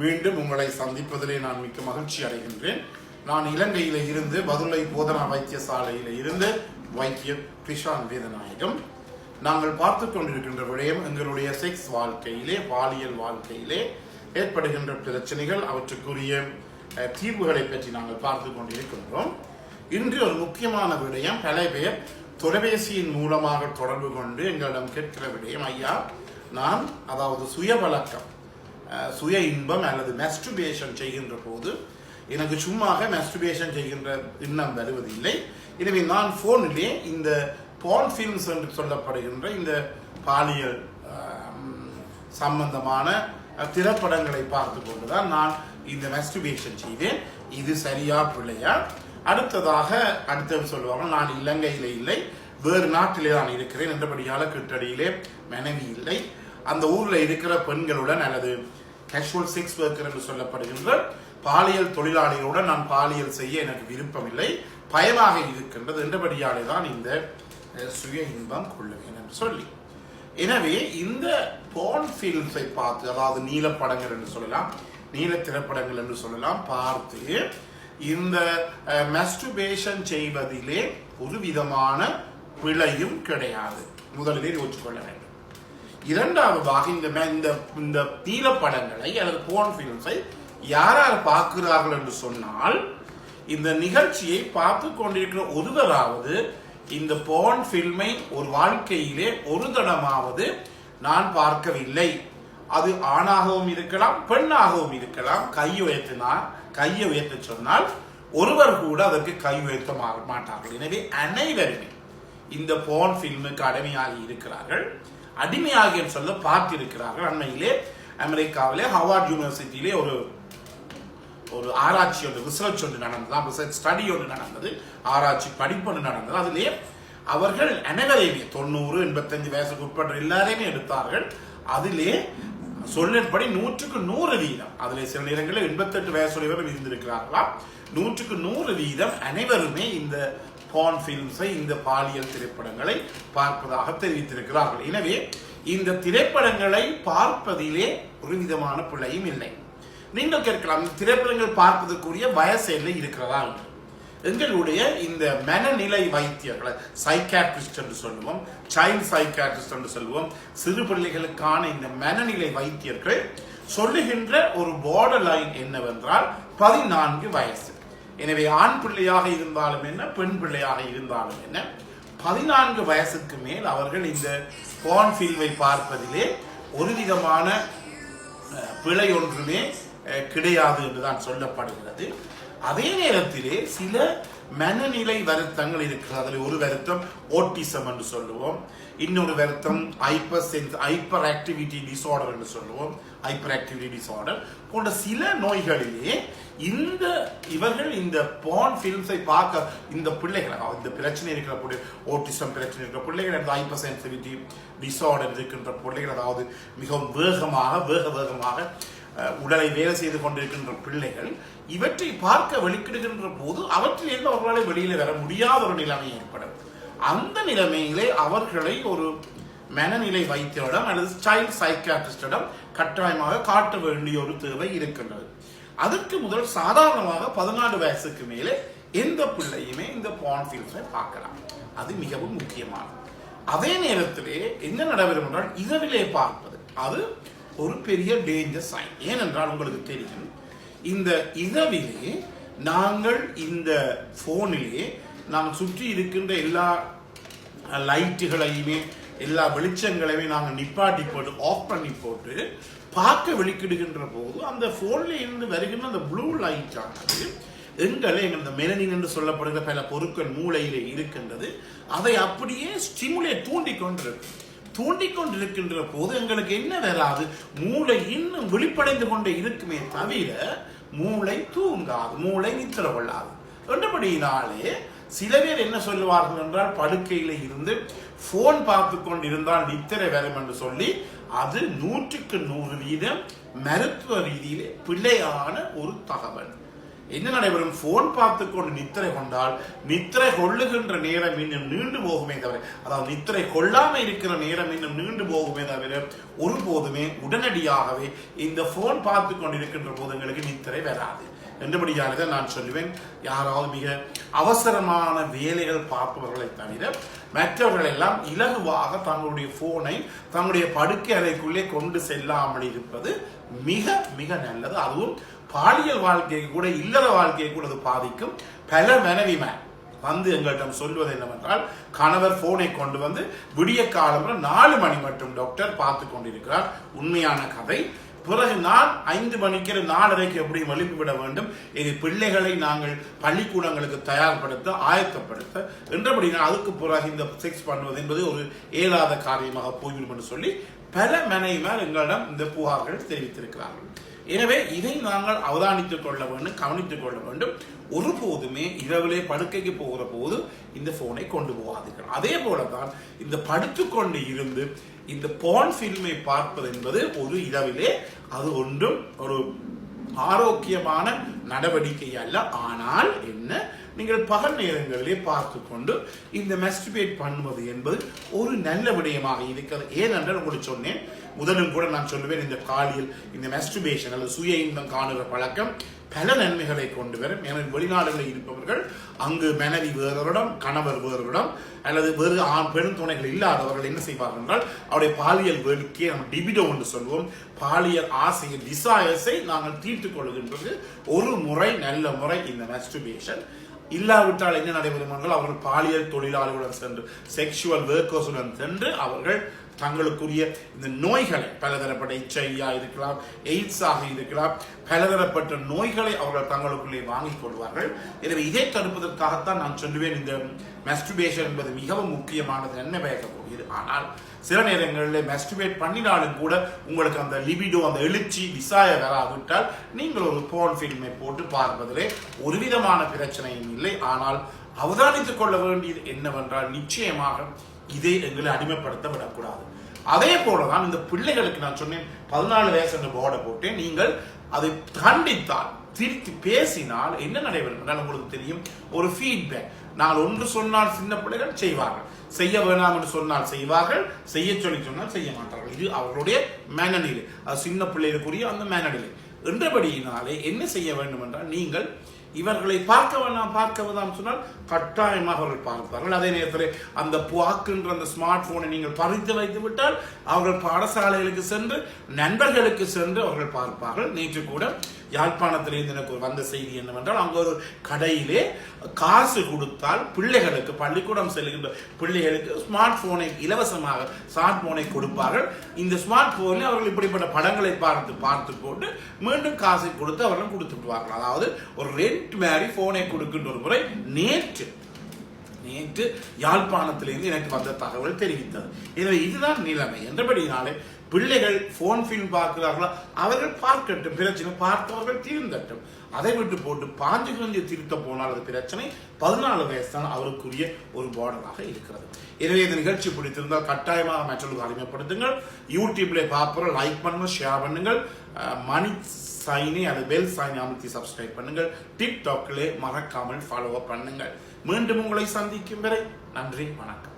மீண்டும் உங்களை சந்திப்பதிலே நான் மிக்க மகிழ்ச்சி அடைகின்றேன். நான் இலங்கையில இருந்து பதுளை போதனா வைத்தியசாலையில இருந்து வைத்தியர் கிருஷான் வேதநாயகம். நாங்கள் பார்த்து கொண்டிருக்கின்ற விடயம் எங்களுடைய செக்ஸ் வாழ்க்கையிலே, பாலியல் வாழ்க்கையிலே ஏற்படுகின்ற பிரச்சனைகள், அவற்றுக்குரிய தீர்வுகளை பற்றி நாங்கள் பார்த்து கொண்டிருக்கின்றோம். இன்று ஒரு முக்கியமான விடயம், பல பேர் தொலைபேசியின் மூலமாக தொடர்பு கொண்டு எங்களிடம் கேட்கிற விடயம், ஐயா நான் அதாவது சுய வழக்கம், சுய இன்பம் அல்லது மெஸ்டுபேஷன் செய்கின்ற போது எனக்கு சும்மாக மெஸ்டுபேஷன் செய்கின்ற எண்ணம் வருவதில்லை. எனவே நான் போனிலே இந்த பால் ஃபிலிம்ஸ் என்று சொல்லப்படுகின்ற இந்த பாலியல் சம்பந்தமான திரைப்படங்களை பார்த்து கொண்டுதான் நான் இந்த மெஸ்டுபேஷன் செய்தேன். இது சரியா பிள்ளையா? அடுத்தது சொல்லுவாங்க, நான் இலங்கையில இல்லை, வேறு நாட்டிலே தான் இருக்கிறேன் என்றபடியால கிட்டடியிலே மனைவி இல்லை, அந்த ஊர்ல இருக்கிற பெண்களுடன் அல்லது கேஷுவல் செக்ஸ் ஒர்க்கர் என்று சொல்லப்படுகின்ற பாலியல் தொழிலாளிகளுடன் நான் பாலியல் செய்ய எனக்கு விருப்பம் இல்லை, பயமாக இருக்கின்றது என்றபடியாலே தான் இந்த சுய இன்பம் கொள்ளுவேன் என்று சொல்லி. எனவே இந்த பார்ன் ஃபிலிம்ஸை பார்த்து, அதாவது நீல படங்கள் என்று சொல்லலாம், நீல திரைப்படங்கள் என்று சொல்லலாம், பார்த்து இந்த மெஸ்டுபேஷன் செய்வதிலே ஒரு விதமான பிழையும் கிடையாது. முதலிலே யோசிச்சுக்கொள்ள வேண்டும். இரண்டாவதாக இந்த நீல படங்களை அல்லது பார்ன் ஃபிலிம்ஸை யார் பார்க்கிறார்கள் என்று சொன்னால், இந்த நிகழ்ச்சியை பார்த்து கொண்டிருக்கிற ஒருவராவது இந்த பார்ன் ஃபில்மை ஒரு வாழ்க்கையிலே ஒரு தடமாவது நான் பார்க்கவில்லை, அது ஆணாகவும் இருக்கலாம் பெண்ணாகவும் இருக்கலாம், கையை உயர்த்த சொன்னால் ஒருவர் கூட அதற்கு கை உயர்த்த மாட்டார்கள். எனவே அனைவருமே இந்த பார்ன் ஃபில்முக்கு அடிமையாகி இருக்கிறார்கள். அடிமையாகி சொல்ல பார்த்திருக்கிறார்கள். அண்மையிலே அமெரிக்காவிலே ஹார்வர்ட் யூனிவர்சிட்டியிலே ஒரு ஆராய்ச்சி ஒன்று, ரிசர்ச் ஒன்று நடந்தது, ரிசர்ச் ஸ்டடி ஒன்று நடந்தது, ஆராய்ச்சி படிப்பு ஒன்று நடந்தது. அதிலே அவர்கள் அனைவரையுமே 90, 85 வயசுக்கு உட்பட்ட எல்லாரையுமே எடுத்தார்கள். அதிலே சொல்லின்படி 100% அதிலே சில நேரங்களில் 88 வயசுடையவர்கள் இருந்திருக்கிறார்களாம். 100% அனைவருமே இந்த பார்ன் ஃபிலிம்ஸை, இந்த பாலியல் திரைப்படங்களை பார்ப்பதாக தெரிவித்திருக்கிறார்கள். எனவே இந்த திரைப்படங்களை பார்ப்பதிலே ஒரு விதமான பிழையும் இல்லை. நீங்கள் கேட்கலாம், இந்த திரைப்படங்கள் பார்ப்பதற்குரிய வயசு எல்லை இருக்கிறதா? எங்களுடைய இந்த மனநிலை வைத்தியர்களை, சைக்காட்ரிஸ்ட் என்று சொல்லுவோம், சைல்ட் சைக்காட்ரிஸ்ட் என்று சொல்லுவோம், சிறு பிள்ளைகளுக்கான இந்த மனநிலை வைத்தியர்கள் சொல்லுகின்ற ஒரு பார்டர் லைன் என்னவென்றால் 14 வயசு. எனவே ஆண் பிள்ளையாக இருந்தாலும் என்ன, பெண் பிள்ளையாக இருந்தாலும் என்ன, 14 வயசுக்கு மேல் அவர்கள் இந்த பார்ன் ஃபில்மை பார்ப்பதிலே ஒரு விதமான பிழை ஒன்றுமே கிடையாது என்றுதான் சொல்லப்படுகிறது. அதே நேரத்திலே சில மனநிலை வருத்தங்கள் இருக்கிறது. அதில் ஒரு வருத்தம் ஓட்டிசம் என்று சொல்லுவோம், இன்னொரு வருத்தம் ஹைப்பர் ஆக்டிவிட்டி டிசார்டர் என்று சொல்லுவோம், ஹைப்பர் ஆக்டிவிட்டி டிசார்டர் போன்ற சில நோய்களிலே இவர்கள் இந்த பார்ன் ஃபிலிம்ஸை பார்க்க, இந்த பிள்ளைகள், இந்த பிரச்சனை இருக்கிற ஓட்டிசம் பிரச்சனை இருக்கிற பிள்ளைகள், அந்த ஹைப்பர் சென்சிட்டிவிட்டி டிசார்டர் இருக்கின்ற பிள்ளைகள், அதாவது மிகவும் வேகமாக உடலை வேலை செய்து கொண்டிருக்கின்ற பிள்ளைகள் இவற்றை பார்க்க வெளிக்கிடுகின்ற போது அவற்றிலிருந்து அவர்களால் வெளியில வர முடியாத ஒரு நிலைமை ஏற்படும். அந்த நிலைமையிலே அவர்களை ஒரு மனநிலை வைத்தியரிடம் அல்லது சைல்ட் சைக்காட்ரிஸ்டிடம் கட்டாயமாக காட்ட வேண்டிய ஒரு தேவை இருக்கின்றது. அதற்கு முதல் சாதாரணமாக 14 வயசுக்கு மேலே எந்த பிள்ளையுமே இந்த பார்ன் ஃபிலிம்ஸை பார்க்கலாம். அது மிகவும் முக்கியமானது. அதே நேரத்திலே என்ன நடைபெறும் என்றால், இரவிலே பார்ப்பது அது ஒரு பெரிய டேஞ்சர் சைன். ஏனென்றால் உங்களுக்கு தெரியும், இந்த இரவிலே நாங்கள் இந்த போனிலே நாம் சுற்றி இருக்கின்ற எல்லா லைட்டுகளையுமே, எல்லா வெளிச்சங்களையுமே நாங்கள் நிப்பாட்டி போட்டு, ஆஃப் பண்ணி போட்டு பார்க்க வெளிக்கிடுகின்ற போது அந்த போன்ல இருந்து வருகின்ற அந்த ப்ளூ லைட் ஆனது எங்களது மெலனின் என்று சொல்லப்படுகிற பல பொருட்கள் மூளையிலே இருக்கின்றது. அதை அப்படியே ஸ்டிமுலேட் தூண்டிக்கொண்டிருக்கின்ற போது எங்களுக்கு என்ன வராது, மூளை இன்னும் விழிப்படைந்து கொண்டே இருக்குமே தவிர மூளை தூங்காது, மூளை நித்திர கொள்ளாது. என்றபடியினாலே சில பேர் என்ன சொல்லுவார்கள் என்றால், படுக்கையில இருந்து போன் பார்த்து கொண்டிருந்தால் நித்திரை வரும் என்று சொல்லி, அது 100% மருத்துவ ரீதியிலே பிழையான ஒரு தகவல். என்ன நடைபெறும்? போன் பார்த்து கொண்டு நித்திரை கொண்டால் நித்திரை கொள்ளுகின்ற நேரம் இன்னும் நீண்டு போகுமே தவிர, அதாவது நித்திரை கொள்ளாம இருக்கிற நேரம் இன்னும் நீண்டு போகுமே தவிர ஒருபோதுமே உடனடியாகவே இந்த போன் பார்த்து கொண்டு இருக்கின்ற போது எங்களுக்கு நித்திரை வராது. என்றபடியாக நான் சொல்லுவேன், யாராவது மிக அவசரமான வேலைகள் பார்ப்பவர்களை தவிர மற்றவர்கள் எல்லாம் இலகுவாக தங்களுடைய போனை தங்களுடைய படுக்கை அறைக்குள்ளே கொண்டு செல்லாமல் இருப்பது மிக மிக நல்லது. அதுவும் பாலியல் வாழ்க்கையை கூட இல்லற வாழ்க்கையை கூட அது பாதிக்கும். பல மனைவிமார் வந்து எங்களிடம் சொல்வது என்னவென்றால், கணவர் போனை கொண்டு வந்து விடிய காலம் 4 மணி மட்டும் டாக்டர் பார்த்து கொண்டிருக்கிறார். உண்மையான கதை. பிறகு நான் 5 மணிக்கு 4:30 எப்படி எழுப்பிவிட வேண்டும், இது பிள்ளைகளை நாங்கள் பள்ளிக்கூடங்களுக்கு தயார்படுத்த ஆயத்தப்படுத்த என்றபடி அதுக்கு பிறகு இந்த செக்ஸ் பண்ணுவது என்பது ஒரு இயலாத காரியமாக போய்விடும் என்று சொல்லி பல மனைவிமார் எங்களிடம் இந்த புகார்கள் தெரிவித்திருக்கிறார்கள். எனவே இதை நாங்கள் அவதானித்துக் கொள்ள வேண்டும், கவனித்துக் கொள்ள வேண்டும். ஒருபோதுமே இரவிலே படுக்கைக்கு போகிற போது இந்த போனை கொண்டு போகாதீர்கள். அதே போலதான் இந்த படுத்துக்கொண்டு இருந்து இந்த போன் பிலிமை பார்ப்பது என்பது ஒரு இரவிலே அது ஒன்றும் ஒரு ஆரோக்கியமான நடவடிக்கை அல்ல. ஆனால் என்ன, நீங்கள் பகல் நேரங்களிலே பார்த்து கொண்டு இந்த மெஸ்டிபேட் பண்ணுவது என்பது ஒரு நல்ல விடயமாக இருக்கிறது. ஏனென்றால் உங்களுக்கு சொன்னேன், முதலும் கூட நான் சொல்லுவேன், இந்த காலியல் இந்த மெஸ்டிபேஷன் அல்லது சுய இன்பம் காணுகிற பழக்கம் பல நன்மைகளை கொண்டு வரும். எனக்கு வெளிநாடுகளில் இருப்பவர்கள் அங்கு மனைவி வேறவரிடம், கணவர் வேறவரிடம் அல்லது வேறு ஆண் பெண் துணைகள் இல்லாதவர்கள் என்ன செய்வார்கள் என்றால், அவருடைய பாலியல் வேட்கையை நம்ம டிபிடோ என்று சொல்வோம், பாலியல் ஆசையை டிசையர்ஸை நாங்கள் தீர்த்துக் கொள்கின்றது ஒரு முறை, நல்ல முறை இந்த மெஸ்டிபேஷன். இல்லாவிட்டால் என்ன நடைபெறும் என்றால், அவர்கள் பாலியல் தொழிலாளர்களுடன் சென்று செக்ஷுவல் ஒர்க்கர்ஸுடன் சென்று அவர்கள் தங்களுக்குரிய இந்த நோய்களை, பலதரப்பட்ட HIV இருக்கலாம், எய்ட்ஸ் ஆக இருக்கலாம், பலதரப்பட்ட நோய்களை அவர்கள் தங்களுக்குள்ளே வாங்கிக் கொள்வார்கள். எனவே இதை தடுப்பதற்காகத்தான் நான் சொல்லுவேன், இந்த மெஸ்டிபேஷன் என்பது மிகவும் முக்கியமானது, நன்மை பயக்கக்கூடியது. ஆனால் சில நேரங்களில் மெஸ்டிபேட் பண்ணினாலும் கூட உங்களுக்கு அந்த லிபிடோ, அந்த எழுச்சி டிசைய வராவிட்டால் நீங்கள் ஒரு போன் பிலிமை போட்டு பார்ப்பதிலே ஒரு விதமான பிரச்சனையும் இல்லை. ஆனால் அவதானித்துக் கொள்ள வேண்டியது என்னவென்றால், நிச்சயமாக இதை எங்களை அடிமைப்படுத்த விடக்கூடாது. அதே போலதான் இந்த பிள்ளைகளுக்கு நான் சொன்னேன், 14 வயசு என்று போர்டை போட்டேன். நீங்கள் அதை கண்டித்தால், திருத்தி பேசினால் என்ன நடைபெறும் என்றால் உங்களுக்கு தெரியும், ஒரு ஃபீட்பேக். நான் ஒன்று சொன்னால் சின்ன பிள்ளைகள் செய்வார்கள், செய்ய வேணாம் என்று சொன்னால் செய்வார்கள், செய்ய சொல்லி சொன்னால் செய்ய மாட்டார்கள். இது அவர்களுடைய மனநிலை, அது சின்ன பிள்ளைகளுக்குரிய அந்த மனநிலை. என்றபடியினாலே என்ன செய்ய வேண்டும் என்றால், நீங்கள் இவர்களை பார்க்க வேண்டாம் சொன்னால் கட்டாயமாக அவர்கள் பார்ப்பார்கள். அதே நேரத்தில் அந்த பார்க்கின்ற அந்த ஸ்மார்ட் போனை நீங்கள் பறித்து வைத்து விட்டால் அவர்கள் பாடசாலைகளுக்கு சென்று நண்பர்களுக்கு சென்று அவர்கள் பார்ப்பார்கள். நேற்று கூட யாழ்ப்பாணத்திலிருந்து எனக்கு வந்த செய்தி என்னவென்றால், அங்கு ஒரு கடையிலே காசு கொடுத்தால் பிள்ளைகளுக்கு, பள்ளிக்கூடம் செல்கின்ற பிள்ளைகளுக்கு ஸ்மார்ட் போனை இலவசமாக ஸ்மார்ட் போனை கொடுப்பார்கள். இந்த ஸ்மார்ட் போனில் அவர்கள் இப்படிப்பட்ட படங்களை பார்த்து போட்டு மீண்டும் காசை கொடுத்து அவர்கள் கொடுத்து விடுவார்கள். அதாவது ஒரு ரெண்ட் மாதிரி போனை கொடுக்கின்ற ஒரு முறை நேற்று யாழ்ப்பாணத்திலிருந்து எனக்கு வந்த தகவல் தெரிவித்தது. எனவே இதுதான் நிலைமை. என்றபடினாலே பிள்ளைகள் போன் பிலிம் பார்க்கிறார்களா, அவர்கள் பார்க்கட்டும், பிரச்சனை பார்த்தவர்கள் தீர்ந்தட்டும். அதை விட்டு போட்டு பாஞ்சு திருத்த போனால் அது பிரச்சனை. 14 வயசு தான் அவருக்குரிய ஒரு பார்டராக இருக்கிறது. எனவே இந்த நிகழ்ச்சி பிடித்திருந்தால் கட்டாயமாக மற்றவர்களுக்கு அறிமுகப்படுத்துங்கள். யூடியூப்ல பார்ப்போம், லைக் பண்ணுங்க, ஷேர் பண்ணுங்கள், மணி சைனை அது பெல் சைனை அமைத்து சப்ஸ்கிரைப் பண்ணுங்கள். டிக்டாக்ல மறக்காமல் ஃபாலோ பண்ணுங்கள். மீண்டும் உங்களை சந்திக்கும் வரை நன்றி, வணக்கம்.